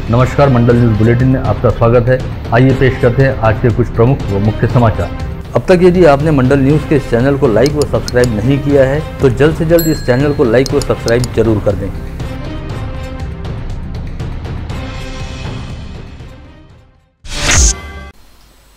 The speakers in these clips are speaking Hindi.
नमस्कार, मंडल न्यूज बुलेटिन में आपका स्वागत है। आइए पेश करते हैं आज के कुछ प्रमुख व मुख्य समाचार। अब तक यदि आपने मंडल न्यूज के इस चैनल को लाइक व सब्सक्राइब नहीं किया है तो जल्द से जल्द इस चैनल को लाइक व सब्सक्राइब जरूर कर दें।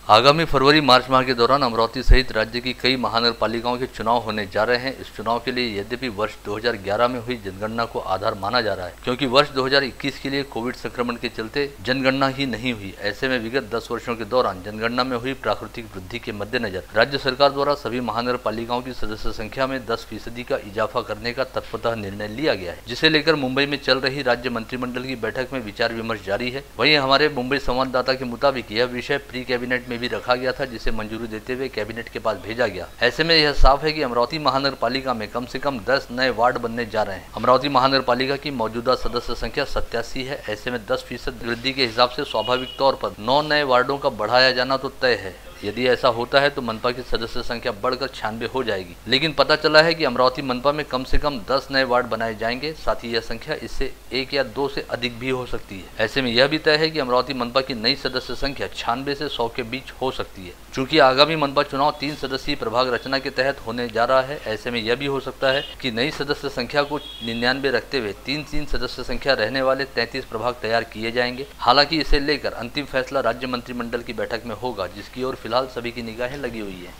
आगामी फरवरी मार्च माह के दौरान अमरावती सहित राज्य की कई महानगर पालिकाओं के चुनाव होने जा रहे हैं। इस चुनाव के लिए यद्यपि वर्ष 2011 में हुई जनगणना को आधार माना जा रहा है, क्योंकि वर्ष 2021 के लिए कोविड संक्रमण के चलते जनगणना ही नहीं हुई। ऐसे में विगत 10 वर्षों के दौरान जनगणना में हुई प्राकृतिक वृद्धि के मद्देनजर राज्य सरकार द्वारा सभी महानगर पालिकाओं की सदस्य संख्या में 10% का इजाफा करने का तत्वतः निर्णय लिया गया है, जिसे लेकर मुंबई में चल रही राज्य मंत्रिमंडल की बैठक में विचार विमर्श जारी है। वहीं हमारे मुंबई संवाददाता के मुताबिक यह विषय प्री कैबिनेट में भी रखा गया था, जिसे मंजूरी देते हुए कैबिनेट के पास भेजा गया। ऐसे में यह साफ है कि अमरावती महानगर पालिका में कम से कम 10 नए वार्ड बनने जा रहे हैं। अमरावती महानगर पालिका की मौजूदा सदस्य संख्या 87 है। ऐसे में 10% वृद्धि के हिसाब से स्वाभाविक तौर पर 9 नए वार्डों का बढ़ाया जाना तो तय है। यदि ऐसा होता है तो मनपा की सदस्य संख्या बढ़कर 96 हो जाएगी, लेकिन पता चला है कि अमरावती मनपा में कम से कम 10 नए वार्ड बनाए जाएंगे। साथ ही यह संख्या इससे 1 या 2 से अधिक भी हो सकती है। ऐसे में यह भी तय है कि अमरावती मनपा की नई सदस्य संख्या 96 से 100 के बीच हो सकती है। चूंकि आगामी मनपा चुनाव 3 सदस्यीय प्रभाग रचना के तहत होने जा रहा है, ऐसे में यह भी हो सकता है कि नई सदस्य संख्या को 99 रखते हुए 3 सदस्य संख्या रहने वाले 33 प्रभाग तैयार किए जाएंगे। हालांकि इसे लेकर अंतिम फैसला राज्य मंत्रिमंडल की बैठक में होगा, जिसकी ओर फिलहाल सभी की निगाहें लगी हुई है।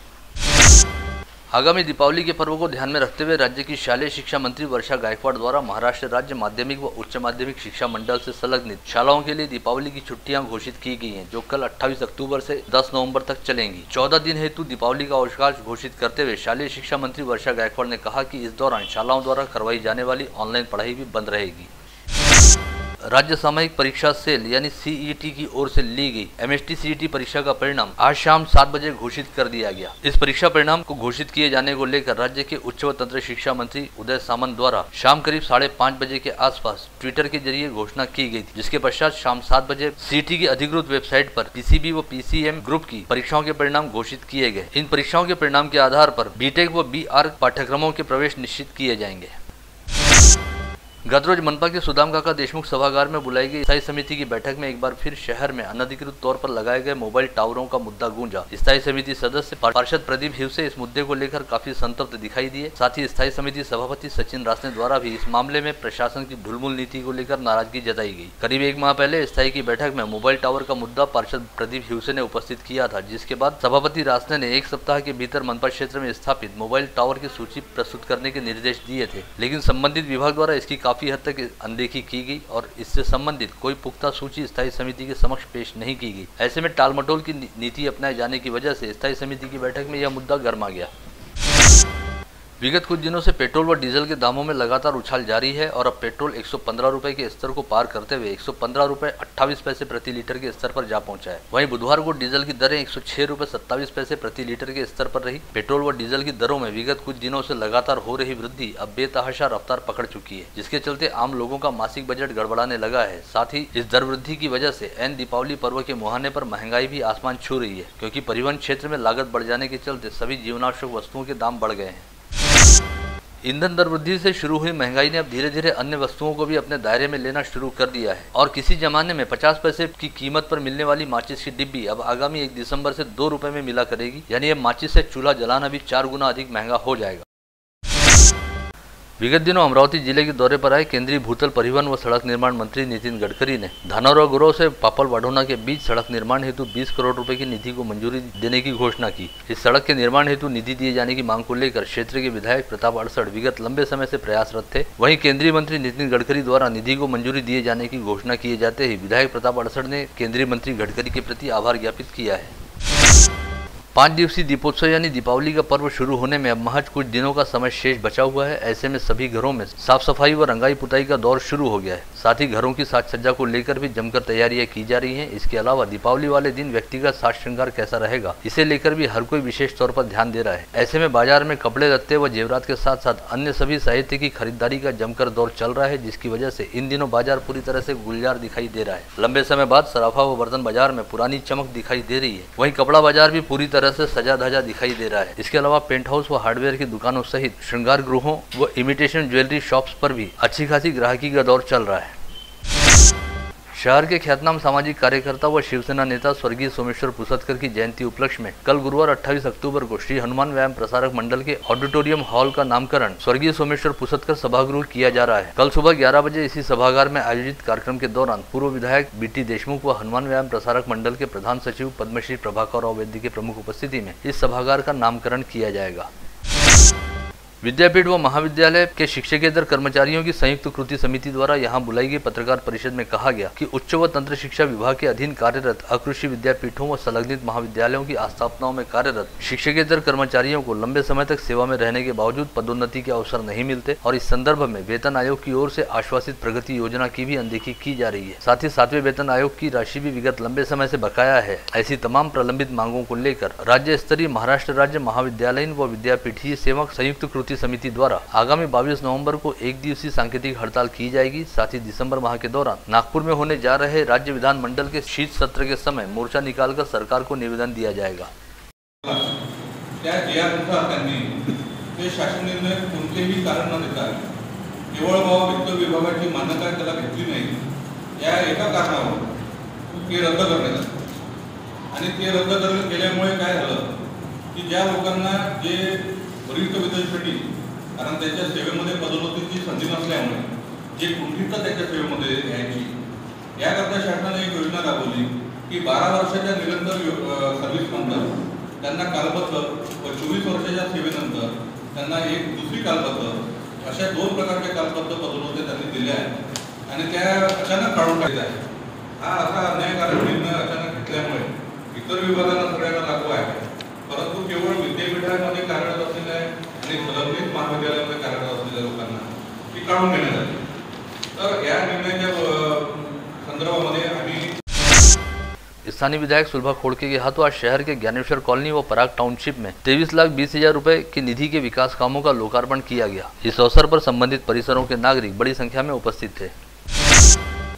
आगामी दीपावली के पर्व को ध्यान में रखते हुए राज्य की शालेय शिक्षा मंत्री वर्षा गायकवाड़ द्वारा महाराष्ट्र राज्य माध्यमिक व उच्च माध्यमिक शिक्षा मंडल से संलग्नित शालाओं के लिए दीपावली की छुट्टियां घोषित की गई हैं, जो कल 28 अक्टूबर से 10 नवंबर तक चलेंगी। 14 दिन हेतु दीपावली का अवकाश घोषित करते हुए शालेय शिक्षा मंत्री वर्षा गायकवाड़ ने कहा कि इस दौरान शालाओं द्वारा करवाई जाने वाली ऑनलाइन पढ़ाई भी बंद रहेगी। राज्य सामयिक परीक्षा सेल यानी सीईटी की ओर से ली गई एमएसटी सीईटी परीक्षा का परिणाम आज शाम 7 बजे घोषित कर दिया गया। इस परीक्षा परिणाम को घोषित किए जाने को लेकर राज्य के उच्च व तंत्र शिक्षा मंत्री उदय सामंत द्वारा शाम करीब 5:30 बजे के आसपास ट्विटर के जरिए घोषणा की गई थी, जिसके पश्चात शाम 7 बजे सीईटी की अधिकृत वेबसाइट पर पीसीबी व पीसीएम ग्रुप की परीक्षाओं के परिणाम घोषित किए गए। इन परीक्षाओं के परिणाम के आधार पर बीटेक व बीआर पाठ्यक्रमों के प्रवेश निश्चित किए जाएंगे। गत रोज मनपा के सुदाम काका देशमुख सभागार में बुलाई गई स्थायी समिति की बैठक में एक बार फिर शहर में अनधिकृत तौर पर लगाए गए मोबाइल टावरों का मुद्दा गूंजा। स्थायी समिति सदस्य पार्षद प्रदीप हिवसे इस मुद्दे को लेकर काफी संतप्त दिखाई दिए। साथ ही स्थायी समिति सभापति सचिन रासने द्वारा भी इस मामले में प्रशासन की ढुलमुल नीति को लेकर नाराजगी जताई गई। करीब 1 माह पहले स्थायी की बैठक में मोबाइल टावर का मुद्दा पार्षद प्रदीप हिवसे ने उपस्थित किया था, जिसके बाद सभापति रासने ने 1 सप्ताह के भीतर मनपा क्षेत्र में स्थापित मोबाइल टावर की सूची प्रस्तुत करने के निर्देश दिए थे, लेकिन संबंधित विभाग द्वारा इसकी काफी हद तक देखी की गई और इससे संबंधित कोई पुख्ता सूची स्थायी समिति के समक्ष पेश नहीं की गई। ऐसे में टालमटोल की नीति अपनाए जाने की वजह से स्थायी समिति की बैठक में यह मुद्दा गर्मा गया। विगत कुछ दिनों से पेट्रोल व डीजल के दामों में लगातार उछाल जारी है और अब पेट्रोल 115 रुपए के स्तर को पार करते हुए 115 रुपए 28 पैसे प्रति लीटर के स्तर पर जा पहुंचा है। वहीं बुधवार को डीजल की दरें 106 रुपए 27 पैसे प्रति लीटर के स्तर पर रही। पेट्रोल व डीजल की दरों में विगत कुछ दिनों से लगातार हो रही वृद्धि अब बेतहाशा रफ्तार पकड़ चुकी है, जिसके चलते आम लोगों का मासिक बजट गड़बड़ाने लगा है। साथ ही इस दर वृद्धि की वजह से एन दीपावली पर्व के मुहाने पर महंगाई भी आसमान छू रही है, क्योंकि परिवहन क्षेत्र में लागत बढ़ जाने के चलते सभी जीवनावश्यक वस्तुओं के दाम बढ़ गए हैं। ईंधन दर वृद्धि से शुरू हुई महंगाई ने अब धीरे धीरे अन्य वस्तुओं को भी अपने दायरे में लेना शुरू कर दिया है और किसी जमाने में 50 पैसे की कीमत पर मिलने वाली माचिस की डिब्बी अब आगामी 1 दिसंबर से 2 रुपए में मिला करेगी। यानी अब माचिस से चूल्हा जलाना भी 4 गुना अधिक महंगा हो जाएगा। विगत दिनों अमरावती जिले के दौरे पर आए केंद्रीय भूतल परिवहन व सड़क निर्माण मंत्री नितिन गडकरी ने धानौरा गुरो से पापल वाढोना के बीच सड़क निर्माण हेतु 20 करोड़ रुपए की निधि को मंजूरी देने की घोषणा की। इस सड़क के निर्माण हेतु निधि दिए जाने की मांग को लेकर क्षेत्र के विधायक प्रताप अड़सड़ विगत लंबे समय से प्रयासरत थे। वहीं केंद्रीय मंत्री नितिन गडकरी द्वारा निधि को मंजूरी दिए जाने की घोषणा किए जाते ही विधायक प्रताप अड़सड़ ने केंद्रीय मंत्री गडकरी के प्रति आभार ज्ञापित किया है। 5 दिवसीय दीपोत्सव यानी दीपावली का पर्व शुरू होने में अब महज कुछ दिनों का समय शेष बचा हुआ है। ऐसे में सभी घरों में साफ सफाई व रंगाई पुताई का दौर शुरू हो गया है। साथ ही घरों की साज सज्जा को लेकर भी जमकर तैयारियां की जा रही हैं। इसके अलावा दीपावली वाले दिन व्यक्तिगत साज श्रृंगार कैसा रहेगा, इसे लेकर भी हर कोई विशेष तौर पर ध्यान दे रहा है। ऐसे में बाजार में कपड़े लत्ते व जेवरात के साथ साथ अन्य सभी साहित्य की खरीदारी का जमकर दौर चल रहा है, जिसकी वजह से इन दिनों बाजार पूरी तरह से गुलजार दिखाई दे रहा है। लंबे समय बाद सराफा व बर्तन बाजार में पुरानी चमक दिखाई दे रही है। वहीं कपड़ा बाजार भी पूरी तरह से सजा धजा दिखाई दे रहा है। इसके अलावा पेंट हाउस व हार्डवेयर की दुकानों सहित श्रृंगार गृहों व इमिटेशन ज्वेलरी शॉप्स पर भी अच्छी खासी ग्राहकी का दौर चल रहा है। शहर के ख्यातनाम सामाजिक कार्यकर्ता व शिवसेना नेता स्वर्गीय सोमेश्वर पुसदकर की जयंती उपलक्ष्य में कल गुरुवार 28 अक्टूबर को श्री हनुमान व्यायाम प्रसारक मंडल के ऑडिटोरियम हॉल का नामकरण स्वर्गीय सोमेश्वर पुसदकर सभागृह किया जा रहा है। कल सुबह 11 बजे इसी सभागार में आयोजित कार्यक्रम के दौरान पूर्व विधायक बीटी देशमुख व हनुमान व्यायाम प्रसारक मंडल के प्रधान सचिव पद्मश्री प्रभाकर राव वैद्य के प्रमुख उपस्थिति में इस सभागार का नामकरण किया जाएगा। विद्यापीठ व महाविद्यालय के शिक्षकेतर कर्मचारियों की संयुक्त कृति समिति द्वारा यहां बुलाई गई पत्रकार परिषद में कहा गया कि उच्च व तंत्र शिक्षा विभाग के अधीन कार्यरत अकृषि विद्यापीठों व संलग्नित महाविद्यालयों की आस्थापनाओं में कार्यरत शिक्षकेतर कर्मचारियों को लंबे समय तक सेवा में रहने के बावजूद पदोन्नति के अवसर नहीं मिलते और इस संदर्भ में वेतन आयोग की ओर से आश्वासित प्रगति योजना की भी अनदेखी की जा रही है। साथ ही 7वें वेतन आयोग की राशि भी विगत लंबे समय से बकाया है। ऐसी तमाम प्रलंबित मांगों को लेकर राज्य स्तरीय महाराष्ट्र राज्य महाविद्यालयीन व विद्यापीठीय सेवक संयुक्त कृति समिति द्वारा आगामी 22 नवंबर को एक दिवसीय सांकेतिक हड़ताल की जाएगी। साथ ही दिसंबर माह के दौरान नागपुर में होने जा रहे राज्य विधानमंडल के शीत सत्र के समय मोर्चा निकालकर सरकार को निवेदन दिया जाएगा। शासन निर्णय कोणतेही कारण न देता केवळ वित्त विभागाची मान्यता त्याला घेतली नाही या एका कारणावर ते रद्द करण्यात आले आणि ते रद्द केल्यामुळे काय झालं की ज्या लोकांना जे वरिष्ठ विद्यापीठी कारण त्यांच्या सेवेमध्ये पदोन्नतीची संधी नसल्यामुळे जे कुंठित त्याच्या सेवेमध्ये यायची याकरता शासनाने एक योजना राबवली की 12 वर्षाच्या निरंतर सर्व्हिस नंतर त्यांना कालपत्र व 24 वर्षाच्या सेवेनंतर त्यांना एक दुसरी कालपत्र अशा 2 प्रकारचे कालपत्र पदोन्नती त्यांनी दिल्या आहेत आणि त्या अचानक काढून टाकल्या आहेत। हा असा अन्यायकारक निर्णय अचानक घेतल्यामुळे इतर विभागांना सगळ्यांना लागू आहे, परंतु केवळ विद्यापीठामध्ये कार्यरत असलेल्या आणि संलग्नित महाविद्यालयामध्ये कार्यरत असलेल्या लोकांना ती काढून घेण्यात आली। तर या निर्णयाच्या संदर्भामध्ये आम्ही स्थानीय विधायक सुलभा खोड़के के हाथों आज शहर के ज्ञानेश्वर कॉलोनी व पराग टाउनशिप में 23,20,000 रुपए की निधि के विकास कामों का लोकार्पण किया गया। इस अवसर पर संबंधित परिसरों के नागरिक बड़ी संख्या में उपस्थित थे।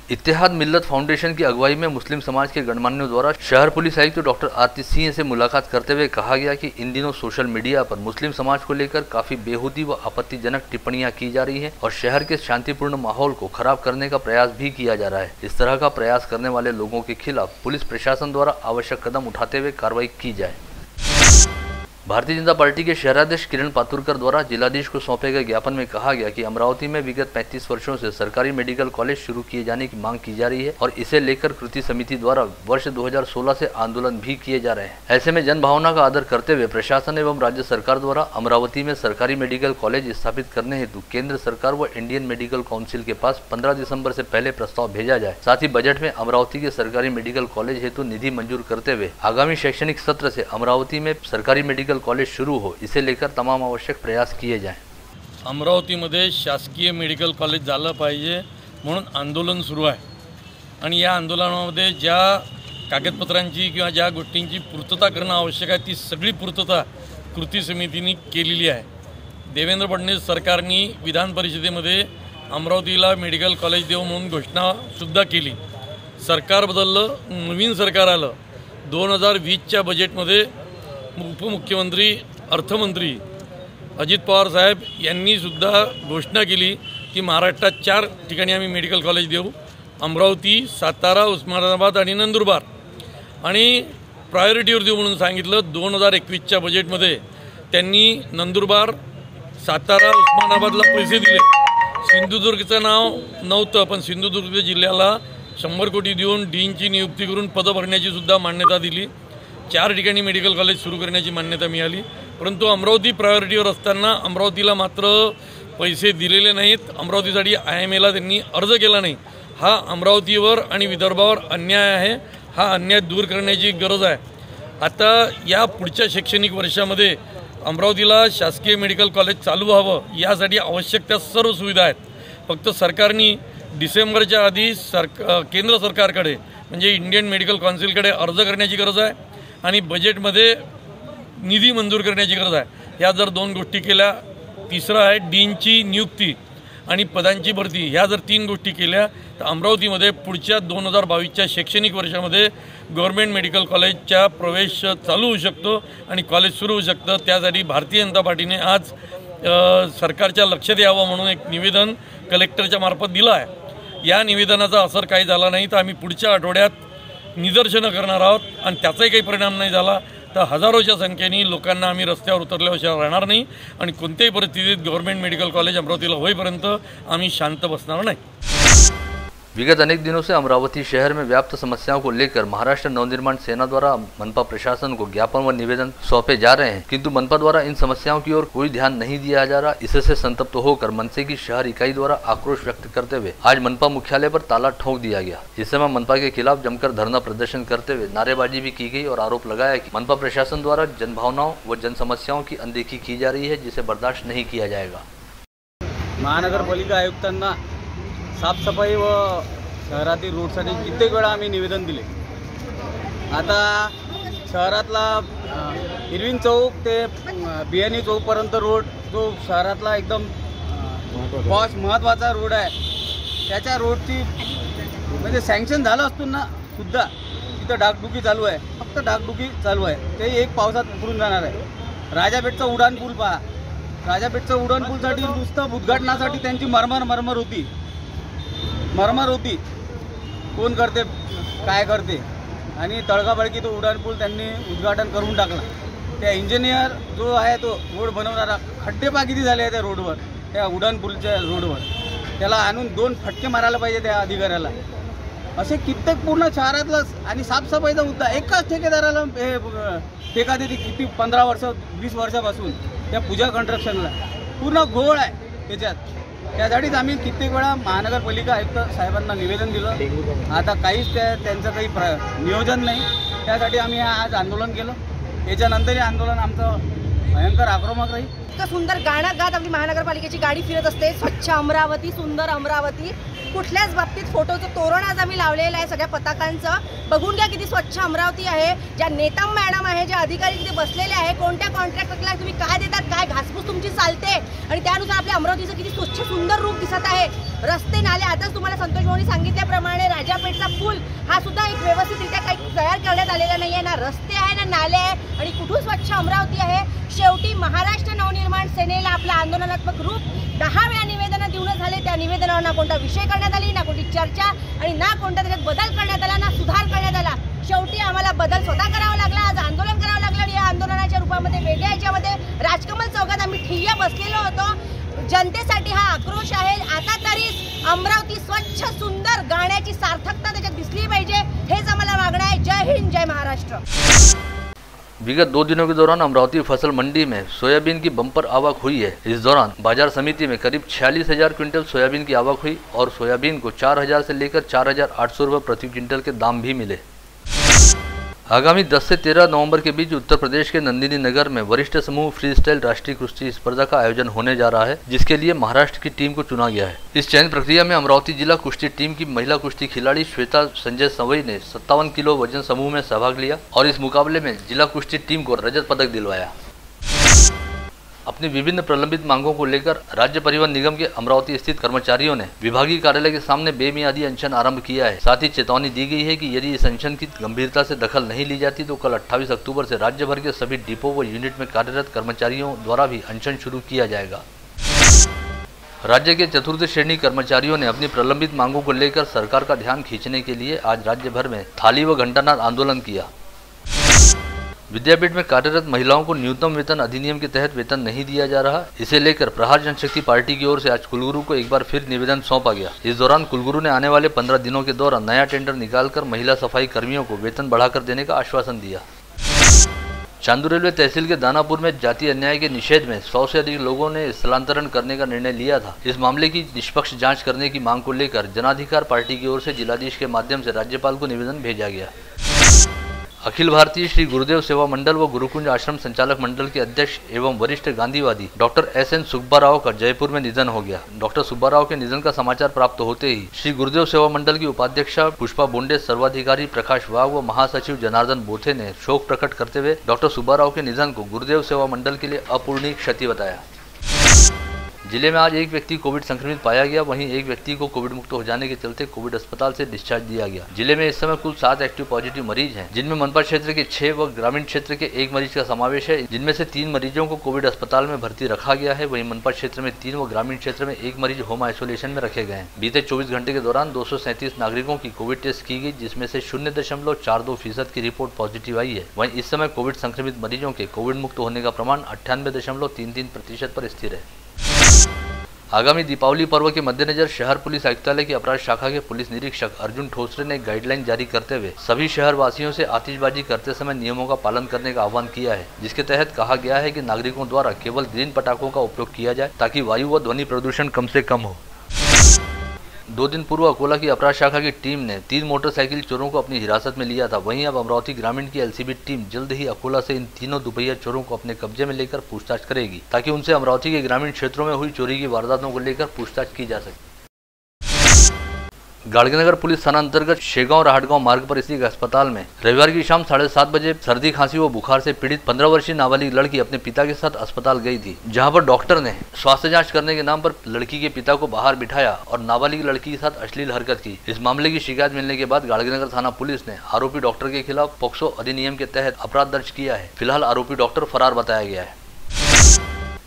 इत्तेहाद मिल्लत फाउंडेशन की अगुवाई में मुस्लिम समाज के गणमान्यों द्वारा शहर पुलिस आयुक्त डॉक्टर आरती सिंह से मुलाकात करते हुए कहा गया कि इन दिनों सोशल मीडिया पर मुस्लिम समाज को लेकर काफी बेहूदी व आपत्तिजनक टिप्पणियां की जा रही हैं और शहर के शांतिपूर्ण माहौल को खराब करने का प्रयास भी किया जा रहा है। इस तरह का प्रयास करने वाले लोगों के खिलाफ पुलिस प्रशासन द्वारा आवश्यक कदम उठाते हुए कार्रवाई की जाए। भारतीय जनता पार्टी के शहराध्यक्ष किरण पातुरकर द्वारा जिलाधीश को सौंपे गए ज्ञापन में कहा गया कि अमरावती में विगत 35 वर्षों से सरकारी मेडिकल कॉलेज शुरू किए जाने की मांग की जा रही है और इसे लेकर कृति समिति द्वारा वर्ष 2016 से आंदोलन भी किए जा रहे हैं। ऐसे में जनभावना का आदर करते हुए प्रशासन एवं राज्य सरकार द्वारा अमरावती में सरकारी मेडिकल कॉलेज स्थापित करने हेतु केंद्र सरकार व इंडियन मेडिकल काउंसिल के पास 15 दिसंबर से पहले प्रस्ताव भेजा जाए। साथ ही बजट में अमरावती के सरकारी मेडिकल कॉलेज हेतु निधि मंजूर करते हुए आगामी शैक्षणिक सत्र से अमरावती में सरकारी मेडिकल कॉलेज शुरू हो, इसे लेकर तमाम आवश्यक प्रयास किए जाएं। अमरावतीमध्ये शासकीय मेडिकल कॉलेज झालं पाहिजे म्हणून आंदोलन सुरू आहे आणि या आंदोलनामध्ये ज्या कागदपत्रांची किंवा ज्या गोष्टींची पूर्तता करणं आवश्यक आहे ती सगळी पूर्तता कृती समितीने केलेली आहे। देवेंद्र फडणवीस सरकारने विधान परिषदेमध्ये अमरावतीला मेडिकल कॉलेज देऊ म्हणून घोषणासुद्धा केली। सरकार बदललं, नवीन सरकार आलं। 2020च्या बजेटमध्ये उपमुख्यमंत्री अर्थमंत्री अजित पवार साहेब यांनी सुद्धा घोषणा केली की महाराष्ट्रात 4 ठिकाणी आम्ही मेडिकल कॉलेज देऊ, अमरावती, सातारा, उस्मानाबाद आणि नंदुरबार, आणि प्रायोरिटीवर देऊ म्हणून सांगितलं। 2021च्या बजेटमध्ये त्यांनी नंदुरबार, सातारा, उस्मानाबादला पैसे दिले। सिंधुदुर्गचं नाव नव्हतं, पण सिंधुदुर्ग जिल्ह्याला 100 कोटी देऊन डीनची नियुक्ती करून पद भरण्याची सुद्धा मान्यता दिली। 4 ठिकाणी मेडिकल कॉलेज सुरू करण्याची मान्यता मिळाली, परंतु अमरावती प्रायोरिटीवर असताना अमरावतीला मात्र पैसे दिलेले नाहीत। अमरावतीसाठी IMAला त्यांनी अर्ज केला नाही। हा अमरावतीवर आणि विदर्भावर अन्याय आहे। हा अन्याय दूर करण्याची गरज आहे। आता या पुढच्या शैक्षणिक वर्षामध्ये अमरावतीला शासकीय मेडिकल कॉलेज चालू व्हावं यासाठी आवश्यक त्या सर्व सुविधा आहेत। फक्त सरकारने डिसेंबरच्या आधी केंद्र सरकारकडे म्हणजे इंडियन मेडिकल काउन्सिलकडे अर्ज करण्याची गरज आहे आणि बजेटमध्ये निधी मंजूर करण्याची गरज आहे। या जर 2 गोष्टी केल्या, तिसरा आहे डीनची नियुक्ती आणि पदांची भरती, ह्या जर 3 गोष्टी केल्या तर अमरावतीमध्ये पुढच्या 2022च्या शैक्षणिक वर्षामध्ये गव्हर्नमेंट मेडिकल कॉलेजचा प्रवेश चालू होऊ शकतो आणि कॉलेज सुरू होऊ शकतं। त्यासाठी भारतीय जनता पार्टीने आज सरकारच्या लक्षात यावं म्हणून एक निवेदन कलेक्टरच्या मार्फत दिलं आहे या निवेदनाचा असर काही झाला नाही तर आम्ही पुढच्या आठवड्यात निदर्शनं करणार आहोत आणि त्याचाही काही परिणाम नाही झाला तर हजारोच्या संख्येने लोकांना आम्ही रस्त्यावर उतरल्याशिवाय राहणार नाही आणि कोणत्याही परिस्थितीत गव्हर्नमेंट मेडिकल कॉलेज अमरावतीला होईपर्यंत आम्ही शांत बसणार नाही। विगत अनेक दिनों से अमरावती शहर में व्याप्त समस्याओं को लेकर महाराष्ट्र नवनिर्माण सेना द्वारा मनपा प्रशासन को ज्ञापन व निवेदन सौंपे जा रहे हैं, किंतु मनपा द्वारा इन समस्याओं की ओर कोई ध्यान नहीं दिया जा रहा। इससे संतप्त होकर मनसे की शहर इकाई द्वारा आक्रोश व्यक्त करते हुए आज मनपा मुख्यालय पर ताला ठोक दिया गया। इस समय मनपा के खिलाफ जमकर धरना प्रदर्शन करते हुए नारेबाजी भी की गई और आरोप लगाया कि मनपा प्रशासन द्वारा जनभावनाओं व जन समस्याओं की अनदेखी की जा रही है, जिसे बर्दाश्त नहीं किया जाएगा। महानगरपालिका आयुक्तांना साफसफाई व शहरातील रोडसाठी कित्येक वेळा आम्ही निवेदन दिले। आता शहरातला इरविन चौक ते बियाणी चौकपर्यंत रोड जो शहरातला एकदम पॉश महत्त्वाचा रोड आहे, त्याच्या रोडची म्हणजे सँक्शन झालं असून ना सुद्धा तिथं डागडुगी चालू आहे, फक्त डागडुगी चालू आहे। ते एक पावसात उतरून जाणार आहे। राजापेठचा उड्डाण पूल पहा, राजापेठचा उड्डाण पूलसाठी नुसतं उद्घाटनासाठी त्यांची मरमर होती। कोण करते काय करते आणि तळकाबळकी तो उड्डाण पूल त्यांनी उद्घाटन करून टाकला। त्या इंजिनियर जो आहे तो रोड बनवणारा खड्डे पा किती झाले त्या रोडवर, त्या उड्डाण पूलच्या रोडवर, त्याला आणून 2 फटके मारायला पाहिजे त्या अधिकाऱ्याला। असे कित्येक पूर्ण शहरातलं आणि साफसफाईचा मुद्दा एकाच ठेकेदाराला ठेका देते किती 15 वर्ष 20 वर्षापासून त्या पूजा कन्स्ट्रक्शनला पूर्ण घोळ आहे त्याच्यात। त्यासाठीच आम्ही कित्येक वेळा महानगरपालिका आयुक्त साहेबांना निवेदन दिलं। आता काहीच त्यांचं काही नियोजन नाही, त्यासाठी आम्ही आज आंदोलन केलं। याच्यानंतर हे आंदोलन आमचं भयंकर आक्रमक राहील। इतकं सुंदर गाणं गात आपली महानगरपालिकेची गाडी फिरत असते, स्वच्छ अमरावती, सुंदर अमरावती। कुठल्याच बाबतीत फोटोचं तोरण आज आम्ही लावलेलं आहे सगळ्या पताकांचं। बघून घ्या किती स्वच्छ अमरावती आहे। ज्या नेता मॅडम आहे, जे अधिकारी तिथे बसलेले आहे, कोणत्या कॉन्ट्रॅक्टरला तुम्ही काय देतात, काय घासपूस तुमची चालते आणि त्यानुसार आपल्या अमरावतीचं किती स्वच्छ सुंदर रूप दिसत आहे। रस्ते नाले, आताच तुम्हाला संतोष भाऊंनी सांगितल्याप्रमाणे राजापेठचा पूल हा सुद्धा एक व्यवस्थितरित्या काही तयार करण्यात आलेला नाही आहे। ना रस्ते आहे ना नाले आहे आणि कुठून स्वच्छ अमरावती आहे। शेवटी महाराष्ट्र नवनिर्माण सेनेला आपलं आंदोलनात्मक रूप 10 वेळा निवेदनं देऊन झाले। त्या निवेदनावर ना कोणता विषय करण्यात आली, ना कोणती चर्चा आणि ना कोणता त्याच्यात बदल करण्यात आला, ना सुधार करण्यात आला। शेवटी आम्हाला बदल स्वतः करावा लागला, आज आंदोलन करावं लागलं आणि या आंदोलनाच्या रूपामध्ये वेगळ्या याच्यामध्ये राजकमल चौकात आम्ही ठिय्या बसलेलो होतो। जनतेसाठी हा आक्रोश आहे। आता तरी अमरावती स्वच्छ सुंदर गाण्याची सार्थकता त्याच्यात दिसली पाहिजे, हेच आम्हाला मागणं आहे। जय हिंद, जय महाराष्ट्र। विगत 2 दिनों के दौरान अमरावती फसल मंडी में सोयाबीन की बम्पर आवक हुई है। इस दौरान बाजार समिति में करीब 46,000 क्विंटल सोयाबीन की आवक हुई और सोयाबीन को 4,000 से लेकर 4,800 रुपये प्रति क्विंटल के दाम भी मिले। आगामी 10 से 13 नवंबर के बीच उत्तर प्रदेश के नंदिनी नगर में वरिष्ठ समूह फ्री स्टाइल राष्ट्रीय कुश्ती स्पर्धा का आयोजन होने जा रहा है, जिसके लिए महाराष्ट्र की टीम को चुना गया है। इस चयन प्रक्रिया में अमरावती जिला कुश्ती टीम की महिला कुश्ती खिलाड़ी श्वेता संजय सवई ने 57 किलो वजन समूह में सहभाग लिया और इस मुकाबले में जिला कुश्ती टीम को रजत पदक दिलवाया। अपनी विभिन्न प्रलंबित मांगों को लेकर राज्य परिवहन निगम के अमरावती स्थित कर्मचारियों ने विभागीय कार्यालय के सामने बेमियादी अनशन आरंभ किया है। साथ ही चेतावनी दी गई है कि यदि इस अनशन की गंभीरता से दखल नहीं ली जाती तो कल 28 अक्टूबर से राज्य भर के सभी डिपो व यूनिट में कार्यरत कर्मचारियों द्वारा भी अनशन शुरू किया जाएगा। राज्य के चतुर्थ श्रेणी कर्मचारियों ने अपनी प्रलंबित मांगों को लेकर सरकार का ध्यान खींचने के लिए आज राज्य भर में थाली व घंटानाद आंदोलन किया। विद्यापीठ में कार्यरत महिलाओं को न्यूनतम वेतन अधिनियम के तहत वेतन नहीं दिया जा रहा। इसे लेकर प्रहार जनशक्ति पार्टी की ओर से आज कुलगुरु को एक बार फिर निवेदन सौंपा गया। इस दौरान कुलगुरु ने आने वाले 15 दिनों के दौरान नया टेंडर निकालकर महिला सफाई कर्मियों को वेतन बढ़ाकर देने का आश्वासन दिया। चांदू रेलवे तहसील के दानापुर में जाति अन्याय के निषेध में 100 से अधिक लोगों ने स्थलांतरण करने का निर्णय लिया था। इस मामले की निष्पक्ष जांच करने की मांग को लेकर जनाधिकार पार्टी की ओर से जिलाधीश के माध्यम से राज्यपाल को निवेदन भेजा गया। अखिल भारतीय श्री गुरुदेव सेवा मंडल व गुरुकुंज आश्रम संचालक मंडल के अध्यक्ष एवं वरिष्ठ गांधीवादी डॉक्टर SN सुब्बाराव का जयपुर में निधन हो गया। डॉक्टर सुब्बाराव के निधन का समाचार प्राप्त होते ही श्री गुरुदेव सेवा मंडल की उपाध्यक्षा पुष्पा बोंडे, सर्वाधिकारी प्रकाश वाघ व महासचिव जनार्दन बोथे ने शोक प्रकट करते हुए डॉक्टर सुब्बाराव के निधन को गुरुदेव सेवा मंडल के लिए अपूर्णीय क्षति बताया। जिले में आज एक व्यक्ति कोविड संक्रमित पाया गया, वहीं एक व्यक्ति को कोविड मुक्त हो जाने के चलते कोविड अस्पताल से डिस्चार्ज दिया गया। जिले में इस समय कुल 7 एक्टिव पॉजिटिव मरीज हैं, जिनमें मनपा क्षेत्र के 6 व ग्रामीण क्षेत्र के 1 मरीज का समावेश है, जिनमें से 3 मरीजों को कोविड अस्पताल में भर्ती रखा गया है। वहीं मनपा क्षेत्र में 3 व ग्रामीण क्षेत्र में 1 मरीज होम आइसोलेशन में रखे गए हैं। बीते 24 घंटे के दौरान 237 नागरिकों की कोविड टेस्ट की गई, जिसमें से 0.42% की रिपोर्ट पॉजिटिव आई है। वहीं इस समय कोविड संक्रमित मरीजों के कोविड मुक्त होने का प्रमाण 98.33% पर स्थिर है। आगामी दीपावली पर्व के मद्देनजर शहर पुलिस आयुक्तालय की अपराध शाखा के पुलिस निरीक्षक अर्जुन ठोसरे ने गाइडलाइन जारी करते हुए सभी शहर वासियों से आतिशबाजी करते समय नियमों का पालन करने का आह्वान किया है, जिसके तहत कहा गया है कि नागरिकों द्वारा केवल ग्रीन पटाखों का उपयोग किया जाए ताकि वायु व ध्वनि प्रदूषण कम से कम हो। 2 दिन पूर्व अकोला की अपराध शाखा की टीम ने 3 मोटरसाइकिल चोरों को अपनी हिरासत में लिया था। वहीं अब अमरावती ग्रामीण की एलसीबी टीम जल्द ही अकोला से इन तीनों दुपहिया चोरों को अपने कब्जे में लेकर पूछताछ करेगी, ताकि उनसे अमरावती के ग्रामीण क्षेत्रों में हुई चोरी की वारदातों को लेकर पूछताछ की जा सके। गाड़गीनगर पुलिस थाना अंतर्गत शेगांव राहटगांव मार्ग पर स्थित अस्पताल में रविवार की शाम 7:30 बजे सर्दी खांसी व बुखार से पीड़ित 15 वर्षीय नाबालिग लड़की अपने पिता के साथ अस्पताल गई थी, जहां पर डॉक्टर ने स्वास्थ्य जांच करने के नाम पर लड़की के पिता को बाहर बिठाया और नाबालिग लड़की के साथ अश्लील हरकत की। इस मामले की शिकायत मिलने के बाद गाड़गीनगर थाना पुलिस ने आरोपी डॉक्टर के खिलाफ पोक्सो अधिनियम के तहत अपराध दर्ज किया है। फिलहाल आरोपी डॉक्टर फरार बताया गया है।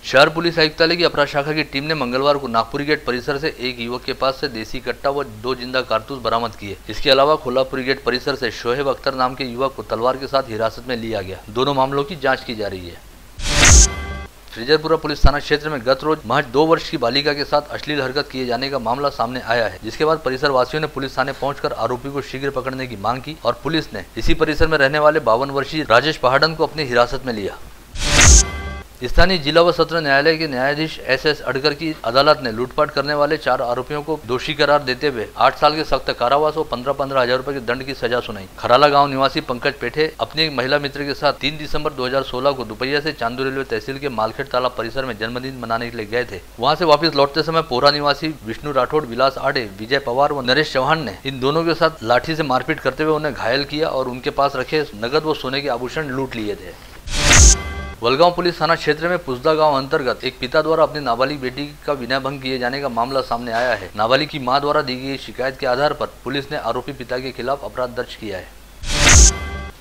शहर पुलिस आयुक्तालय की अपराध शाखा की टीम ने मंगलवार को नागपुरी गेट परिसर से एक युवक के पास से देसी कट्टा व 2 जिंदा कारतूस बरामद किए। इसके अलावा खोलापुरी गेट परिसर से शोहेब अख्तर नाम के युवक को तलवार के साथ हिरासत में लिया गया। दोनों मामलों की जांच की जा रही है। फ्रीजरपुरा पुलिस थाना क्षेत्र में गत रोज महज 2 वर्ष की बालिका के साथ अश्लील हरकत किए जाने का मामला सामने आया है, जिसके बाद परिसर वासियों ने पुलिस थाने पहुंचकर आरोपी को शीघ्र पकड़ने की मांग की और पुलिस ने इसी परिसर में रहने वाले 52 वर्षीय राजेश पहाड़न को अपनी हिरासत में लिया। स्थानीय जिला व सत्र न्यायालय के न्यायाधीश एस अडकर की अदालत ने लूटपाट करने वाले 4 आरोपियों को दोषी करार देते हुए 8 साल के सख्त कारावास और 15-15 हजार रुपए के दंड की सजा सुनाई। खराला गांव निवासी पंकज पेठे अपनी एक महिला मित्र के साथ 3 दिसंबर 2016 को दुपहिया से चांदू रेलवे तहसील के मालखेड़ तालाब परिसर में जन्मदिन मनाने के लिए गए थे। वहां से वापस लौटते समय पोहरा निवासी विष्णु राठौड़, विलास आडे, विजय पवार व नरेश चौहान ने इन दोनों के साथ लाठी से मारपीट करते हुए उन्हें घायल किया और उनके पास रखे नगद व सोने के आभूषण लूट लिए थे। वलगांव पुलिस थाना क्षेत्र में पुसदा गांव अंतर्गत एक पिता द्वारा अपनी नाबालिग बेटी का विनयभंग किए जाने का मामला सामने आया है। नाबालिग की मां द्वारा दी गई शिकायत के आधार पर पुलिस ने आरोपी पिता के खिलाफ अपराध दर्ज किया है।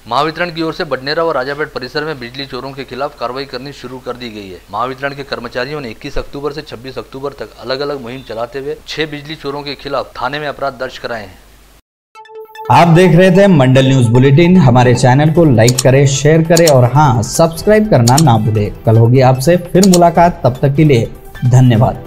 महावितरण की ओर से बडनेरा व राजापेट परिसर में बिजली चोरों के खिलाफ कार्रवाई करनी शुरू कर दी गई है। महावितरण के कर्मचारियों ने 21 अक्टूबर से 26 अक्टूबर तक अलग अलग मुहिम चलाते हुए 6 बिजली चोरों के खिलाफ थाने में अपराध दर्ज कराए हैं। आप देख रहे थे मंडल न्यूज बुलेटिन। हमारे चैनल को लाइक करें, शेयर करें और हाँ, सब्सक्राइब करना ना भूलें। कल होगी आपसे फिर मुलाकात, तब तक के लिए धन्यवाद।